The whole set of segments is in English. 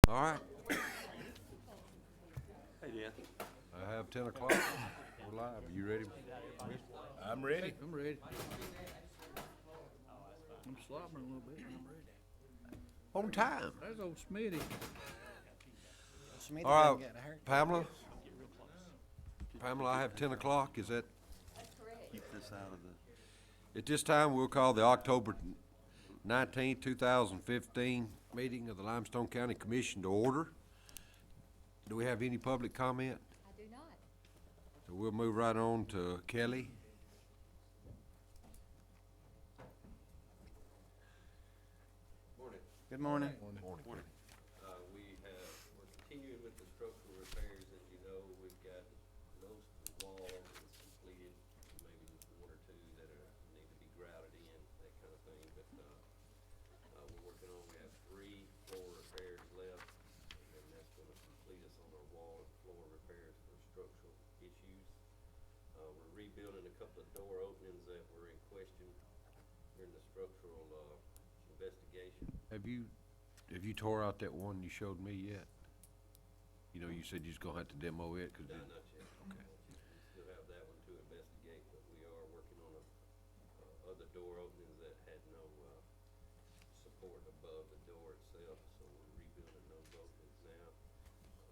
All right, Hey, Dan. I have 10 o'clock. We're live. You ready? I'm ready. I'm ready. I'm slobbering a little bit, but I'm ready. On time. There's old Smitty. Smithy All done right, got a haircut. Pamela, I have 10 o'clock. Is that? Keep this out of the, At this time, we'll call the October 19th, 2015 meeting of the Limestone County Commission to order. Do we have any public comment? I do not. So we'll move right on to Kelly. Good morning. Morning. We're continuing with the structural repairs. As you know, we've got most of the wall is completed, maybe just one or two that need to be grouted in, that kind of thing, but, we're working on, we have 3 floor repairs left, and then that's gonna complete us on our wall and floor repairs for structural issues. We're rebuilding a couple of door openings that were in question during the structural, investigation. Have you tore out that one you showed me yet? You know, you said you was gonna have to demo it, 'cause No, it, not yet. Okay. We still have that one to investigate, but we are working on other door openings that had no, support above the door itself, so we're rebuilding those openings now.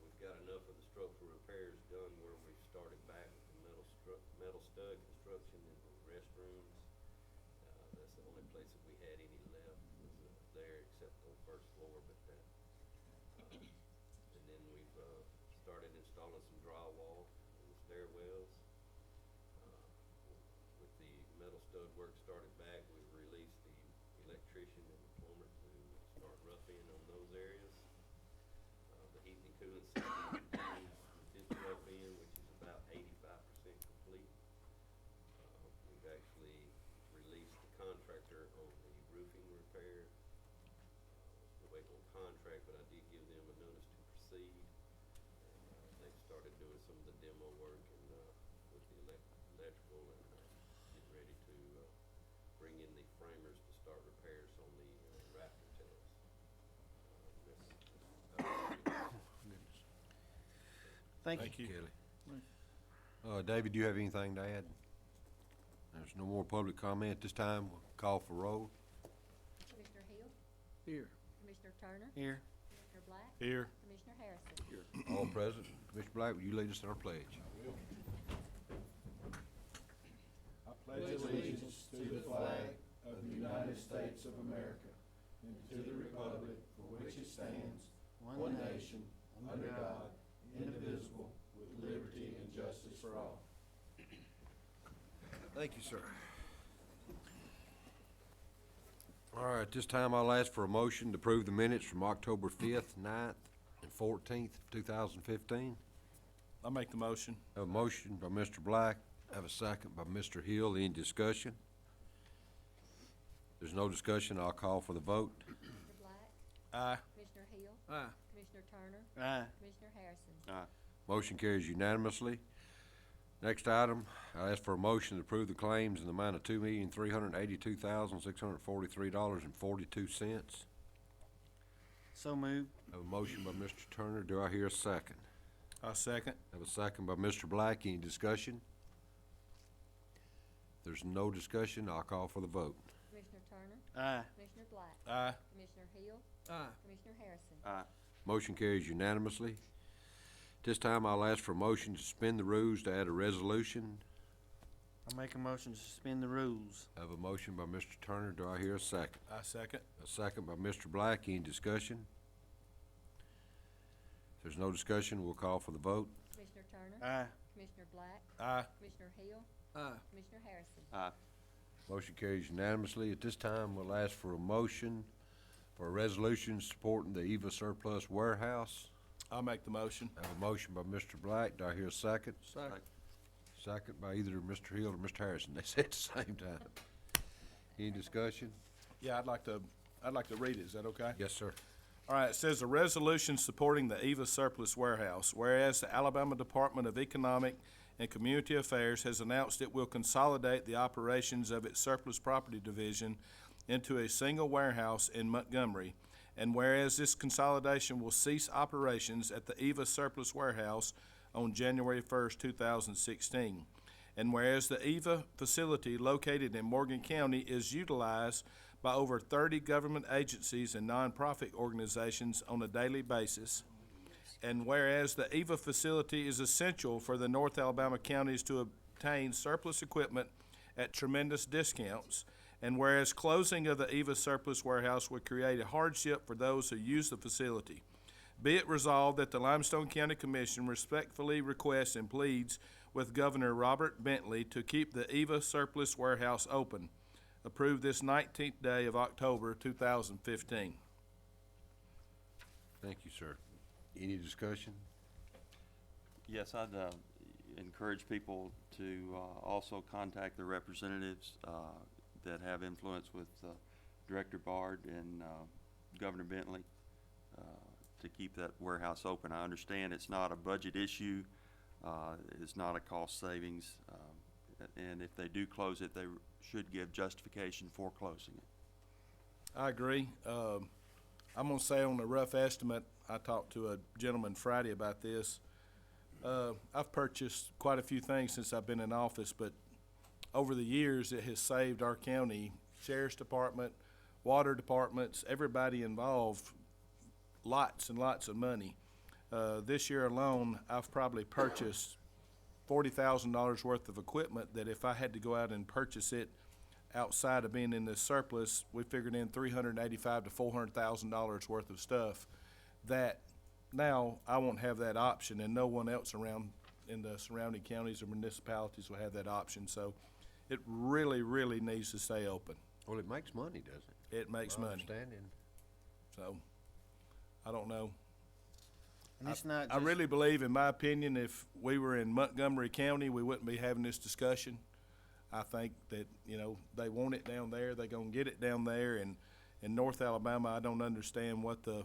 We've got enough of the structural repairs done where we've started back with the metal stud construction in the restrooms. That's the only place that we had any left was, there, except on the first floor, but that, and then we've, started installing some drywall in the stairwells. With the metal stud work started back, we've released the electrician and the plumber to start roughing on those areas. The heating and cooling system is rough in, which is about 85% complete. We've actually released the contractor on the roofing repair. We're waiting on contract, but I did give them a notice to proceed. They've started doing some of the demo work and, with the electrical and, getting ready to, bring in the framers to start repairs on the, rafter tails. Thank you. Kelly. David, do you have anything to add? There's no more public comment at this time. We'll call for roll. Commissioner Hill, Here. Commissioner Turner, Here. Commissioner Black, Here. Commissioner Harrison. All present. Commissioner Black, will you lead us in our pledge? I pledge allegiance to the flag of the United States of America and to the republic for which it stands, one nation, under God, indivisible, with liberty and justice for all. Thank you, sir. All right, this time I'll ask for a motion to approve the minutes from October 5th, 9th, and 14th, 2015. I'll make the motion. Have a motion by Mr. Black, have a second by Mr. Hill. Any discussion? There's no discussion, I'll call for the vote. Commissioner Black, Aye. Commissioner Hill, Aye. Commissioner Turner, Aye. Commissioner Harrison. Motion carries unanimously. Next item, I ask for a motion to approve the claims in the amount of $2,382,643.42. So moved. Have a motion by Mr. Turner. Do I hear a second? I'll second. Have a second by Mr. Black. Any discussion? If there's no discussion, I'll call for the vote. Commissioner Turner, Aye. Commissioner Black, Aye. Commissioner Hill, Aye. Commissioner Harrison. Motion carries unanimously. This time I'll ask for a motion to suspend the rules to add a resolution. I'll make a motion to suspend the rules. Have a motion by Mr. Turner. Do I hear a second? I second. A second by Mr. Black. Any discussion? If there's no discussion, we'll call for the vote. Commissioner Turner, Aye. Commissioner Black, Aye. Commissioner Hill, Aye. Commissioner Harrison. Motion carries unanimously. At this time, we'll ask for a motion for a resolution supporting the EVA surplus warehouse. I'll make the motion. Have a motion by Mr. Black. Do I hear a second? Second. Second by either Mr. Hill or Mr. Harrison. They said at the same time. Any discussion? Yeah, I'd like to read it. Is that okay? Yes, sir. All right, it says a resolution supporting the EVA surplus warehouse, whereas the Alabama Department of Economic and Community Affairs has announced it will consolidate the operations of its surplus property division into a single warehouse in Montgomery, And whereas this consolidation will cease operations at the Eva Surplus Warehouse on January 1st, 2016. And whereas the Eva facility located in Morgan County is utilized by over 30 government agencies and nonprofit organizations on a daily basis. And whereas the Eva facility is essential for the North Alabama counties to obtain surplus equipment at tremendous discounts. And whereas closing of the Eva Surplus Warehouse would create a hardship for those who use the facility. Be it resolved that the Limestone County Commission respectfully requests and pleads with Governor Robert Bentley to keep the Eva Surplus Warehouse open. Approve this 19th day of October, 2015. Thank you, sir. Any discussion? Yes, I'd encourage people to also contact their representatives that have influence with Director Bard and Governor Bentley to keep that warehouse open. I understand it's not a budget issue, it's not a cost savings, and if they do close it, they should give justification for closing it. I agree. I'm gonna say on a rough estimate, I talked to a gentleman Friday about this. I've purchased quite a few things since I've been in office, but over the years, it has saved our county, sheriff's department, water departments, everybody involved, lots and lots of money. This year alone, I've probably purchased $40,000 worth of equipment that if I had to go out and purchase it outside of being in the surplus, we figured in $385,000 to $400,000 worth of stuff that now I won't have that option, and no one else around in the surrounding counties or municipalities will have that option. So it really, really needs to stay open. Well, it makes money, doesn't it? It makes My money. understanding. So I don't know. And it's not I just, really believe, in my opinion, if we were in Montgomery County, we wouldn't be having this discussion. I think that, you know, they want it down there, they gonna get it down there, and in North Alabama, I don't understand what the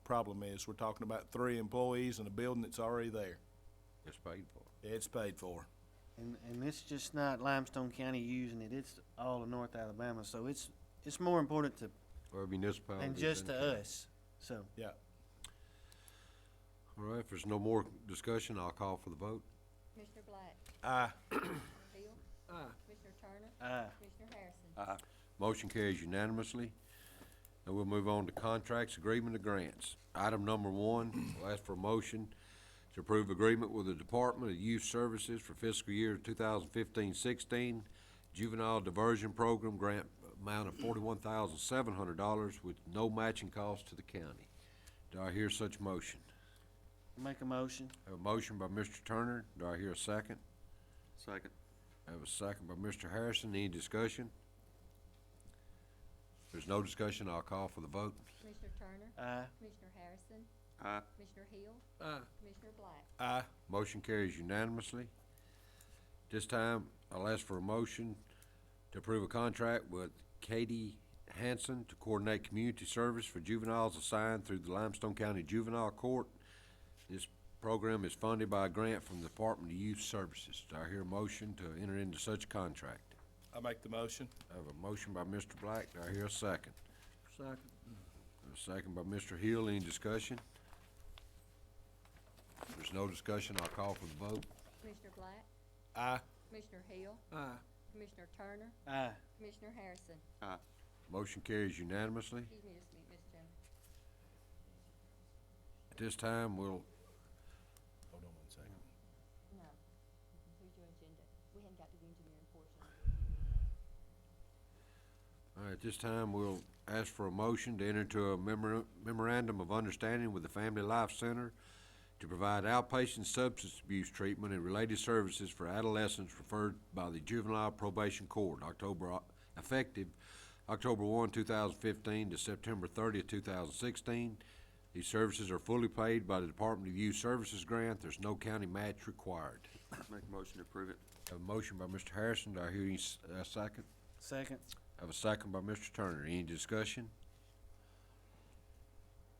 problem is. We're talking about 3 employees and a building that's already there. It's paid for. It's paid for. and it's just not Limestone County using it, it's all of North Alabama, so it's more important to, Or municipalities. than just to and counties. us, so. Yeah. All right, if there's no more discussion, I'll call for the vote. Commissioner Black? Aye. Commissioner Hill? Aye. Commissioner Turner? Aye. Commissioner Harrison? Aye. Motion carries unanimously. And we'll move on to contracts, agreement, and grants. Item number 1, we'll ask for a motion to approve agreement with the Department of Youth Services for fiscal year 2015-16 Juvenile Diversion Program grant amount of $41,700 with no matching cost to the county. Do I hear such motion? Make a motion. I have a motion by Mr. Turner. Do I hear a second? Second. I have a second by Mr. Harrison. Any discussion? If there's no discussion, I'll call for the vote. Commissioner Turner? Aye. Commissioner Harrison? Aye. Commissioner Hill? Aye. Commissioner Black? Aye. Motion carries unanimously. This time, I'll ask for a motion to approve a contract with Katie Hanson to coordinate community service for juveniles assigned through the Limestone County Juvenile Court. This program is funded by a grant from the Department of Youth Services. Do I hear a motion to enter into such contract? I make the motion. I have a motion by Mr. Black. Do I hear a second? Second. A second by Mr. Hill. Any discussion? If there's no discussion, I'll call for the vote. Commissioner Black? Aye. Commissioner Hill? Aye. Commissioner Turner? Aye. Commissioner Harrison? Aye. Motion carries unanimously. Excuse me just a minute, Mr. Chairman. At this time, we'll, Hold on one second. No. Here's your agenda. We hadn't got to the engineering portion. all right, at this time, we'll ask for a motion to enter into a memorandum of understanding with the Family Life Center to provide outpatient substance abuse treatment and related services for adolescents referred by the Juvenile Probation Court, effective October 1, 2015 to September 30, 2016. These services are fully paid by the Department of Youth Services grant. There's no county match required. Make a motion to approve it. I have a motion by Mr. Harrison. Do I hear any second? Second. I have a second by Mr. Turner. Any discussion?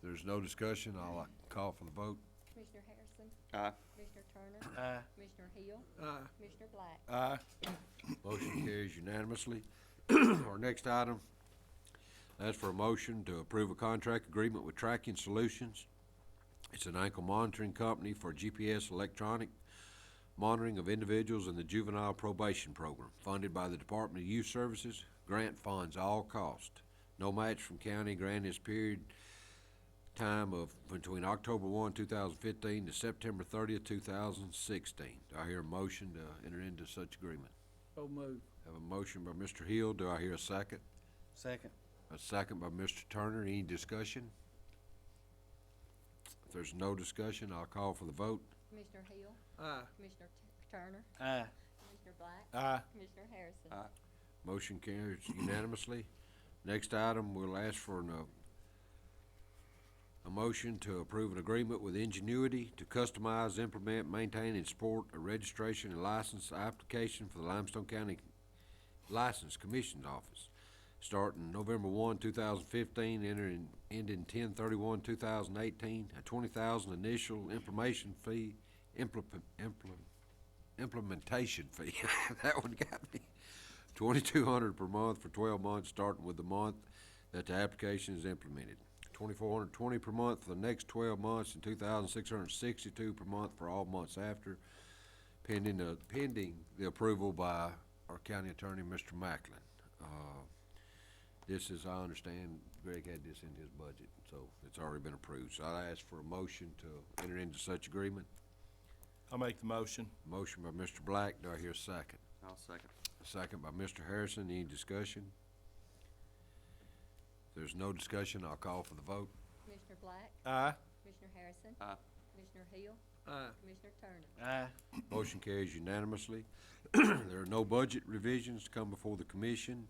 If there's no discussion, I'll call for the vote. Commissioner Harrison? Aye. Commissioner Turner? Aye. Commissioner Hill? Aye. Commissioner Black? Aye. Motion carries unanimously. Our next item, Ask for a motion to approve a contract agreement with Tracking Solutions. It's an ankle monitoring company for GPS electronic monitoring of individuals in the juvenile probation program, funded by the Department of Youth Services. Grant funds all cost. No match from county. Grant is period time of between October 1, 2015 to September 30th, 2016. Do I hear a motion to enter into such agreement? So move. Have a motion by Mr. Hill. Do I hear a second? Second. A second by Mr. Turner. Any discussion? If there's no discussion, I'll call for the vote. Commissioner Hill, Aye. Commissioner Turner, Aye. Commissioner Black, Aye. Commissioner Harrison. Aye. Motion carries unanimously. Next item, we'll ask for a motion to approve an agreement with Ingenuity to customize, implement, maintain, and support a registration and license application for the Limestone County License Commission's Office, starting November 1, 2015, ending 10/31/2018. A $20,000 initial information fee, implementation fee. That one got me. $2,200 per month for 12 months, starting with the month that the application is implemented. $2,420 per month for the next 12 months, and $2,662 per month for all months after, pending the approval by our county attorney, Mr. Macklin. This is, I understand, Greg had this in his budget, so it's already been approved. So I ask for a motion to enter into such agreement. I'll make the motion. Motion by Mr. Black. Do I hear a second? I'll second. A second by Mr. Harrison. Any discussion? If there's no discussion, I'll call for the vote. Commissioner Black, Aye. Commissioner Harrison. Aye. Commissioner Hill, Aye. Commissioner Turner. Aye. Motion carries unanimously. There are no budget revisions to come before the commission,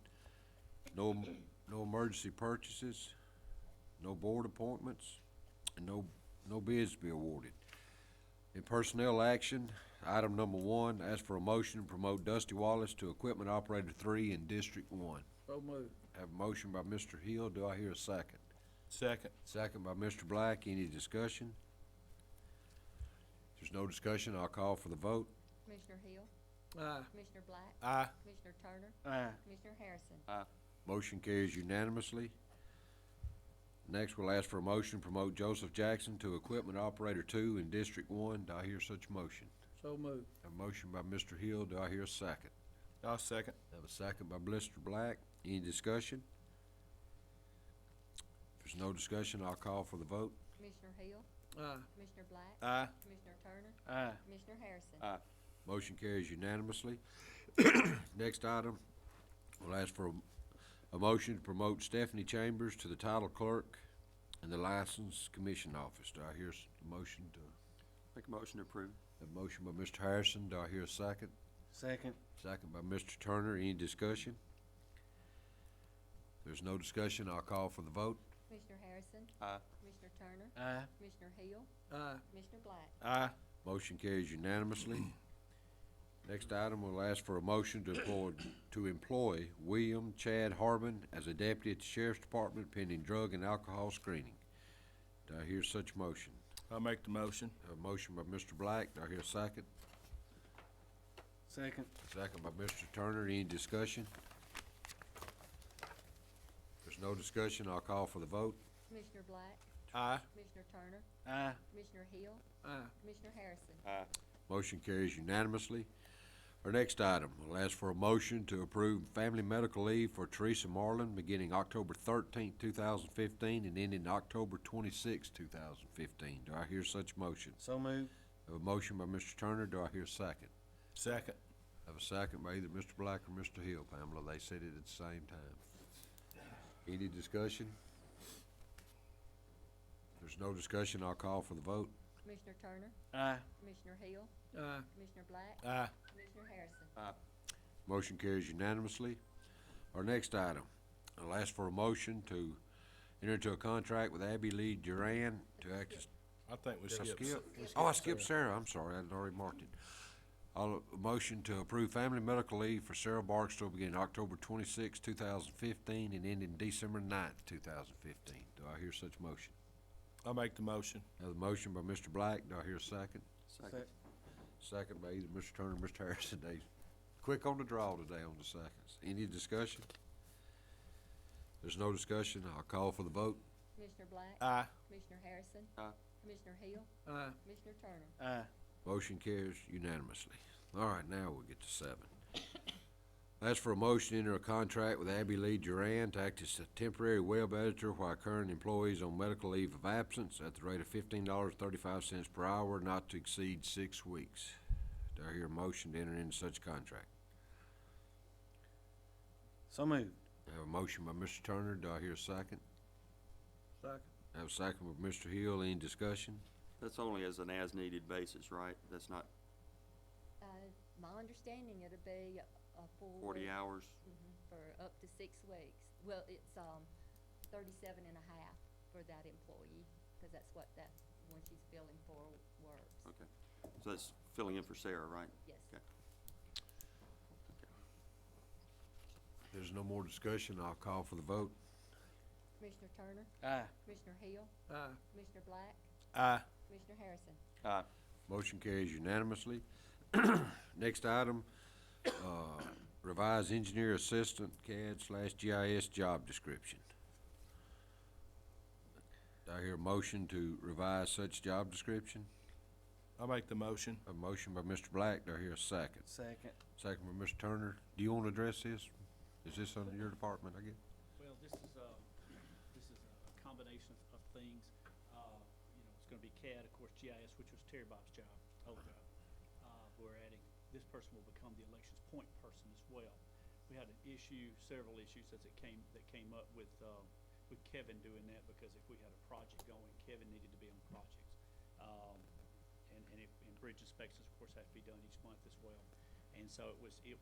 no emergency purchases, no board appointments, and no bids to be awarded. In personnel action, item number 1, ask for a motion to promote Dusty Wallace to Equipment Operator 3 in District 1. So move. Have a motion by Mr. Hill. Do I hear a second? Second. Second by Mr. Black. Any discussion? If there's no discussion, I'll call for the vote. Commissioner Hill, Aye. Commissioner Black, Aye. Commissioner Turner, Aye. Commissioner Harrison. Aye. Motion carries unanimously. Next, we'll ask for a motion to promote Joseph Jackson to Equipment Operator 2 in District 1. Do I hear such motion? So move. A motion by Mr. Hill. Do I hear a second? I'll second. Have a second by Mr. Black. Any discussion? If there's no discussion, I'll call for the vote. Commissioner Hill, Aye. Commissioner Black, Aye. Commissioner Turner, Aye. Commissioner Harrison. Aye. Motion carries unanimously. Next item, we'll ask for a motion to promote Stephanie Chambers to the Title Clerk in the License Commission Office. Do I hear a motion to, Make a motion to approve. a motion by Mr. Harrison? Do I hear a second? Second. Second by Mr. Turner. Any discussion? If there's no discussion, I'll call for the vote. Commissioner Harrison, Aye. Commissioner Turner, Aye. Commissioner Hill, Aye. Commissioner Black. Aye. Motion carries unanimously. Next item, we'll ask for a motion to employ William Chad Harbin as a deputy at the Sheriff's Department pending drug and alcohol screening. Do I hear such motion? I'll make the motion. A motion by Mr. Black. Do I hear a second? Second. Second by Mr. Turner. Any discussion? If there's no discussion, I'll call for the vote. Commissioner Black, Aye. Commissioner Turner, Aye. Commissioner Hill, Aye. Commissioner Harrison. Aye. Motion carries unanimously. Our next item, we'll ask for a motion to approve family medical leave for Teresa Marlin beginning October 13th, 2015 and ending October 26th, 2015. Do I hear such motion? So moved. Have a motion by Mr. Turner. Do I hear a second? Second. Have a second by either Mr. Black or Mr. Hill, Pamela. They said it at the same time. Any discussion? If there's no discussion, I'll call for the vote. Commissioner Turner, Aye. Commissioner Hill, Aye. Commissioner Black, Aye. Commissioner Harrison. Aye. Motion carries unanimously. Our next item, I'll ask for a motion to enter into a contract with Abby Lee Duran to act as. I think we Did I skipped. skip? Oh, I skipped Sarah. I'm sorry. I had already marked it. I'll, a motion to approve family medical leave for Sarah Barksdale beginning October 26, 2015 and ending December 9th, 2015. Do I hear such motion? I'll make the motion. Have a motion by Mr. Black. Do I hear a second? Second. Second by either Mr. Turner or Mr. Harrison. They quick on the draw today on the seconds. Any discussion? There's no discussion, I'll call for the vote. Commissioner Black? Aye. Commissioner Harrison? Aye. Commissioner Hill? Aye. Commissioner Turner? Aye. Motion carries unanimously. All right, now we'll get to 7. Ask for a motion to enter a contract with Abby Lee Duran to act as a temporary web editor while current employees on medical leave of absence at the rate of $15.35 per hour, not to exceed 6 weeks. Do I hear a motion to enter into such contract? So moved. I have a motion by Mr. Turner. Do I hear a second? Second. I have a second by Mr. Hill. Any discussion? That's only as an as-needed basis, right? That's not My understanding it'll be a full 40 week. hours? For up to 6 weeks. Well, it's, 37 and a half for that employee, cause that's what that, when she's filling for works. Okay. So that's filling in for Sarah, right? Yes. Okay. There's no more discussion. I'll call for the vote. Commissioner Turner? Aye. Commissioner Hill? Aye. Commissioner Black? Aye. Commissioner Harrison? Aye. Motion carries unanimously. Next item, revise engineer assistant CAD/GIS job description. Do I hear a motion to revise such job description? I'll make the motion. A motion by Mr. Black. Do I hear a second? Second. Second by Mr. Turner. Do you want to address this? Is this under your department, I guess? Well, this is a combination of things. You know, it's gonna be CAD, of course, GIS, which was Terry Bob's job, old job. We're adding, this person will become the elections point person as well. We had an issue, several issues that came up with Kevin doing that, because if we had a project going, Kevin needed to be on projects. And bridge inspections, of course, have to be done each month as well. And so it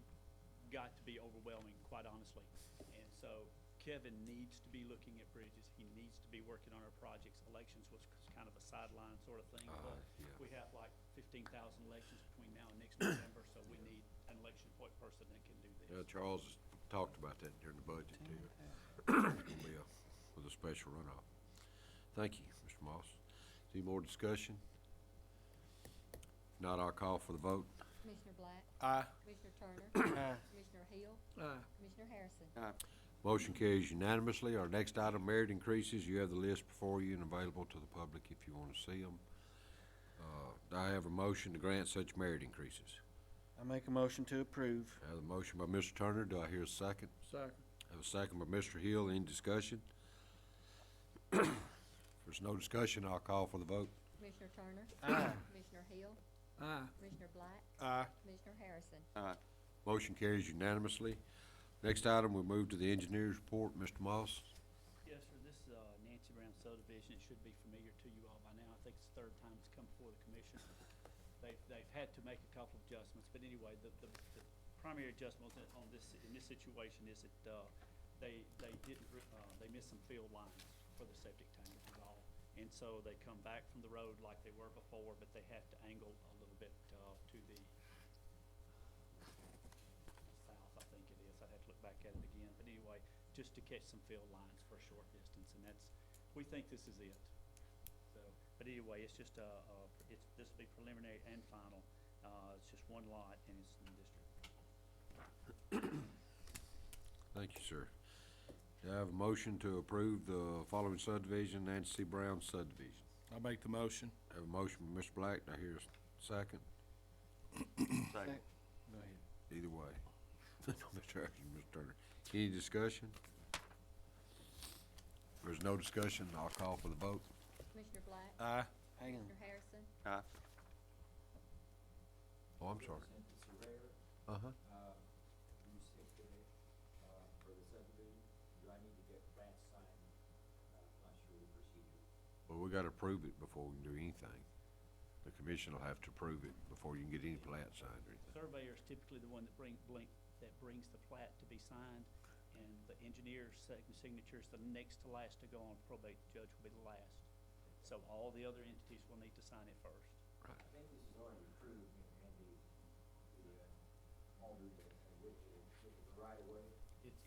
got to be overwhelming, quite honestly. And so Kevin needs to be looking at bridges. He needs to be working on our projects. Elections was kind of a sideline sort of thing. But yeah. we have like 15,000 elections between now and next November, so we need an election point person that can do this. Charles has talked about that during the budget too. It's gonna be with a special runoff. Thank you, Mr. Moss. Any more discussion? If not, I'll call for the vote. Commissioner Black? Aye. Commissioner Turner? Aye. Commissioner Hill? Aye. Commissioner Harrison? Aye. Motion carries unanimously. Our next item, merit increases. You have the list before you and available to the public if you want to see them. Do I have a motion to grant such merit increases? I make a motion to approve. I have a motion by Mr. Turner. Do I hear a second? Second. I have a second by Mr. Hill. Any discussion? If there's no discussion, I'll call for the vote. Commissioner Turner? Aye. Commissioner Hill? Aye. Commissioner Black? Aye. Commissioner Harrison? Aye. Motion carries unanimously. Next item, we move to the engineer's report. Mr. Moss? Yes, sir, this Nancy Brown subdivision, it should be familiar to you all by now. I think it's the third time it's come before the commission. They've had to make a couple of adjustments, but anyway, the primary adjustment on this, in this situation is that, they missed some field lines for the septic tank is all. And so they come back from the road like they were before, but they have to angle a little bit, to the south, I think it is. I'd have to look back at it again, but anyway, just to catch some field lines for a short distance, and we think this is it. So, but anyway, it's just this will be preliminary and final. It's just one lot, and it's in the district. Thank you, sir. Do I have a motion to approve the following subdivision, Nancy Brown subdivision? I'll make the motion. I have a motion by Mr. Black. Do I hear a second? Second. Go ahead. Either way. Mr. Harrison, Mr. Turner. Any discussion? If there's no discussion, I'll call for the vote. Commissioner Black? Aye. Hang on. Commissioner Harrison? Aye. Oh, I'm sorry. Uh-huh. You stick to it, for the subdivision, do I need to get plans signed? Not sure the procedure. Well, we gotta approve it before we can do anything. The commission will have to approve it before you can get any plat signed or anything. Surveyor is typically the one that brings the plat to be signed, and the engineer's signature is the next to last to go on. Probate judge will be the last. So all the other entities will need to sign it first. I think this is already approved and altered with the right of way.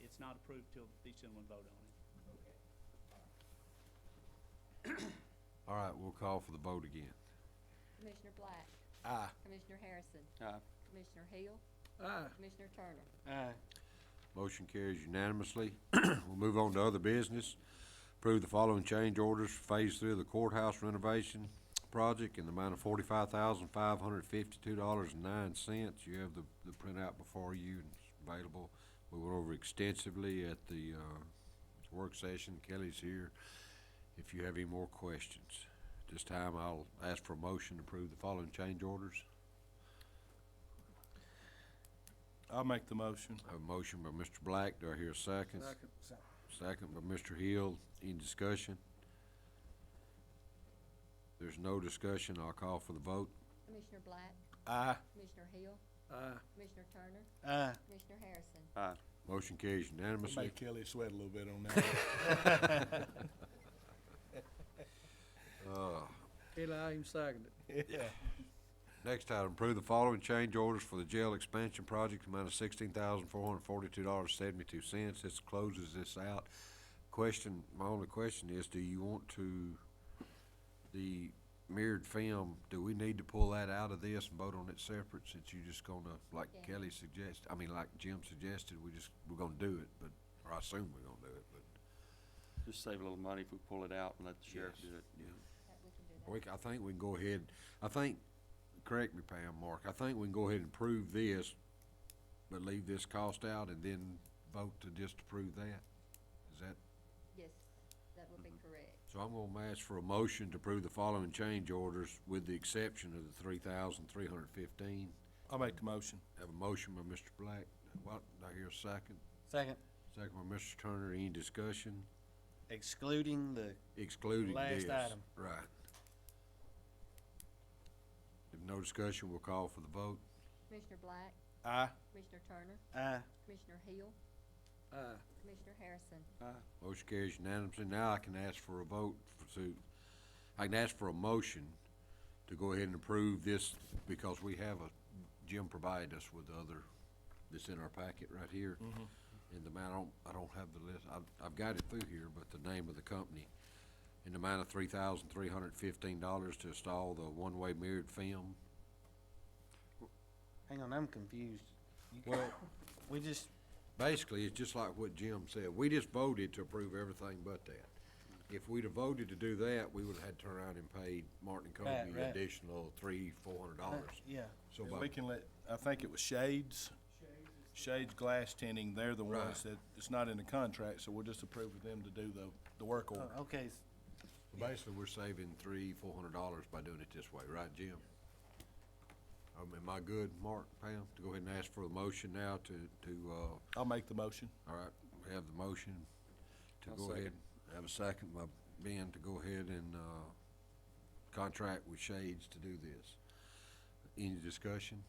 It's not approved till these gentlemen vote on it. Okay. All right, we'll call for the vote again. Commissioner Black? Aye. Commissioner Harrison? Aye. Commissioner Hill? Aye. Commissioner Turner? Aye. Motion carries unanimously. We'll move on to other business. Approve the following change orders for Phase 3 of the courthouse renovation project in the amount of $45,552.09. You have the printout before you, and it's available. We went over extensively at the work session. Kelly's here if you have any more questions. At this time, I'll ask for a motion to approve the following change orders. I'll make the motion. I have a motion by Mr. Black. Do I hear a second? Second. Second by Mr. Hill. Any discussion? There's no discussion. I'll call for the vote. Commissioner Black, Aye. Commissioner Hill, Aye. Commissioner Turner, Aye. Commissioner Harrison. Aye. Motion carries unanimously. Make Kelly sweat a little bit on that. Kelly, I even seconded it. Yeah. Next item, approve the following change orders for the jail expansion project, amount of $16,442.72. This closes this out. My only question is, do you want the mirrored film, do we need to pull that out of this and vote on it separate, since you're just gonna, like Yeah. Kelly suggested, like Jim suggested, we're gonna do it, but, or I assume we're gonna do it, but. Just save a little money if we pull it out and let the sheriff Yes. do it. That we can do that. I think we can go ahead, correct me, Pam, Mark, I think we can go ahead and approve this, but leave this cost out and then vote to just approve that. Is that, Yes, that would be correct. so I'm gonna ask for a motion to approve the following change orders with the exception of the $3,315. I'll make the motion. Have a motion by Mr. Black. What, did I hear a second? Second, Second by Mr. Turner. Any discussion? excluding the, Excluding this. Last item. Right. If no discussion, we'll call for the vote. Commissioner Black, Aye. Commissioner Turner, aye. Commissioner Hill, Aye. Commissioner Harrison. Motion carries unanimously. Now I can ask for a vote I can ask for a motion to go ahead and approve this, because we have Jim provided us with the other, that's in our packet right here. And the amount, I don't have the list, I've got it through here, but the name of the company, in the amount of $3,315 to install the one-way mirrored film. Hang on, I'm confused. Well, We just, basically, it's just like what Jim said. We just voted to approve everything but that. If we'd have voted to do that, we would've had to turn around and paid Martin and Right, Company right. additional $300-400. yeah. So We can let, I think it was Shades. Shades Glass Tinting, they're the ones Right. that, it's not in the contract, so we'll just approve of them to do the work order. Oh, okay, So basically, we're saving $300-400 by doing it this way, right, Jim? Am I good, Mark, Pam, to go ahead and ask for a motion now to, I'll make the motion. all right, we have the motion to I'll go second. ahead, have a second by Ben to go ahead and, contract with Shades to do this. Any discussion?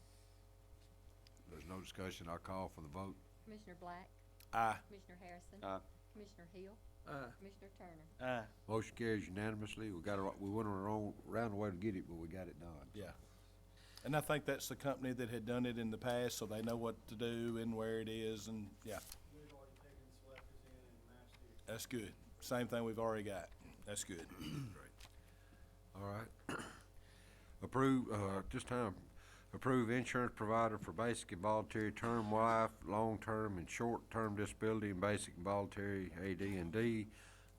There's no discussion, I'll call for the vote. Commissioner Black, Aye. Commissioner Harrison. Aye. Commissioner Hill, Aye. Commissioner Turner. aye. Motion carries unanimously, we went on our own roundabout to get it, but we got it done. Yeah. And I think that's the company that had done it in the past, so they know what to do and where it is, and, yeah. We've already taken selectors in and matched it. That's good. Same thing we've already got. That's good. All right. Approve, this time, approve insurance provider for basic and voluntary term life, long-term and short-term disability, and basic and voluntary AD&D.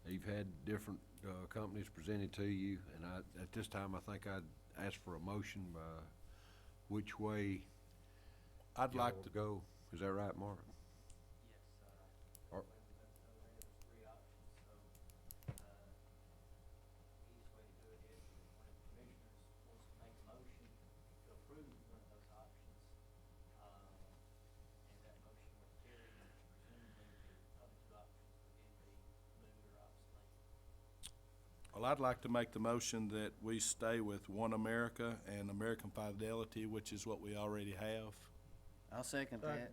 You've had different, companies presented to you, and at this time, I think I'd ask for a motion by which way I'd y'all like want to, to go. Is that right, Mark? Yes, Or- there's three options, so, easiest way to do it is when one of the commissioners wants to make a motion to approve one of those options, and that motion would carry, presumably the other two options would then be moved or obsolete. well, I'd like to make the motion that we stay with One America and American Fidelity, which is what we already have. I'll second that.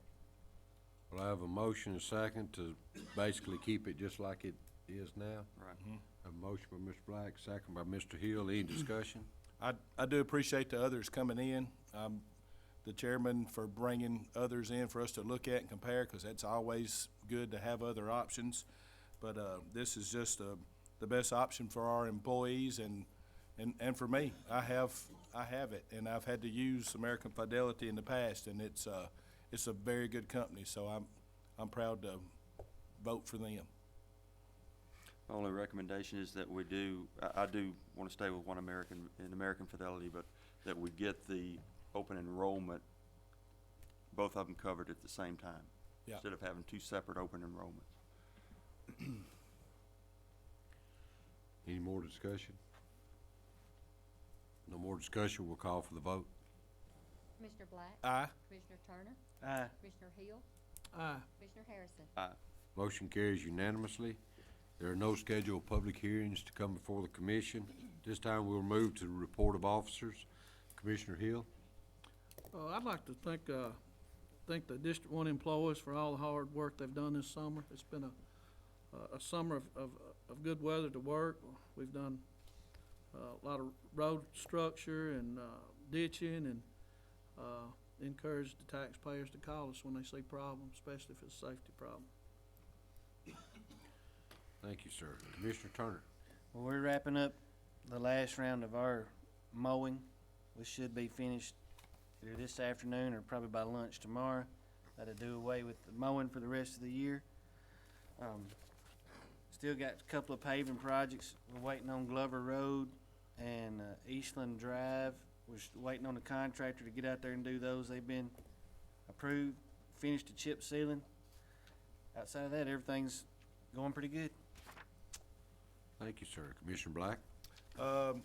Well, I have a motion and a second to basically keep it just like it is now. Right. A motion by Mr. Black, second by Mr. Hill. Any discussion? I do appreciate the others coming in. The chairman for bringing others in for us to look at and compare, because that's always good to have other options. But, this is just, the best option for our employees and for me. I have it, and I've had to use American Fidelity in the past, and it's a very good company, so I'm proud to vote for them. My only recommendation is that we do, I do want to stay with American Fidelity, but that we get the open enrollment, both of them covered at the same time. Yeah. Instead of having two separate open enrollments. Any more discussion? No more discussion, we'll call for the vote. Commissioner Black? Aye. Commissioner Turner? Aye. Commissioner Hill? Aye. Commissioner Harrison? Aye. Motion carries unanimously. There are no scheduled public hearings to come before the commission. This time we'll move to the report of officers. Commissioner Hill? I'd like to thank the District One employees for all the hard work they've done this summer. It's been a summer of good weather to work. We've done a lot of road structure and ditching, and encourage the taxpayers to call us when they see problems, especially if it's a safety problem. Thank you, sir. Commissioner Turner? Well, we're wrapping up the last round of our mowing. We should be finished either this afternoon or probably by lunch tomorrow. That'll do away with the mowing for the rest of the year. Still got a couple of paving projects. We're waiting on Glover Road and Eastland Drive. We're waiting on the contractor to get out there and do those. They've been approved, finished the chip sealing. Outside of that, everything's going pretty good. Thank you, sir. Commissioner Black?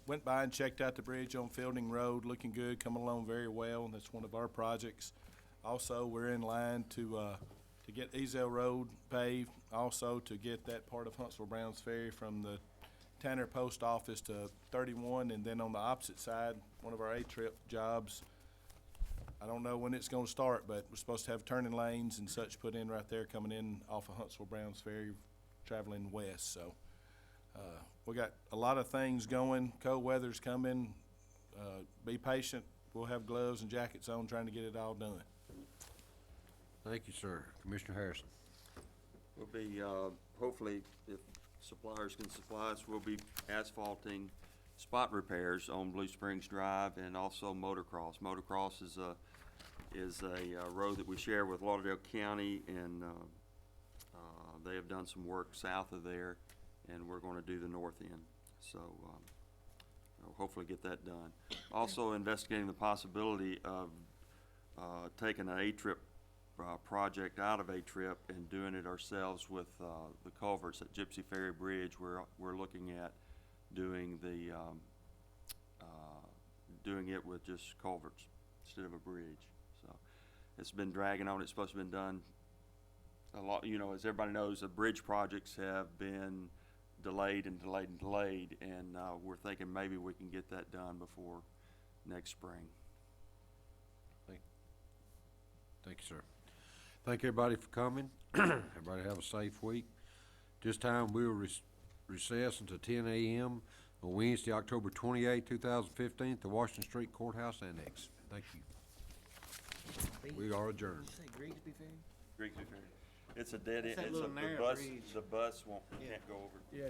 Went by and checked out the bridge on Fielding Road, looking good, coming along very well. That's one of our projects. Also, we're in line to get Ezel Road paved, also to get that part of Huntsville Browns Ferry from the Tanner Post Office to 31, and then on the opposite side, one of our A-trip jobs. I don't know when it's gonna start, but we're supposed to have turning lanes and such put in right there coming in off of Huntsville Browns Ferry, traveling west, so. We got a lot of things going. Cold weather's coming. Be patient. We'll have gloves and jackets on trying to get it all done. Thank you, sir. Commissioner Harrison? We'll be, hopefully, if suppliers can supply us, we'll be asphalting spot repairs on Blue Springs Drive and also Motocross. Motocross is a road that we share with Lauderdale County, and they have done some work south of there, and we're gonna do the north end. So, we'll hopefully get that done. Also investigating the possibility of taking an A-trip project out of A-trip and doing it ourselves with the culverts at Gypsy Ferry Bridge. We're looking at doing doing it with just culverts instead of a bridge. So it's been dragging on. It's supposed to have been done a lot. You know, as everybody knows, the bridge projects have been delayed and delayed and delayed, and we're thinking maybe we can get that done before next spring. Thank you, sir. Thank everybody for coming. Everybody have a safe week. This time we'll recess until 10 a.m. on Wednesday, October 28, 2015, at the Washington Street Courthouse Annex. Thank you. We are adjourned. Did you say Grigsby Ferry? Grigsby Ferry. It's a dead end. That's that It's little the narrow bus. bridge. The bus Yeah. can't go over. Yeah.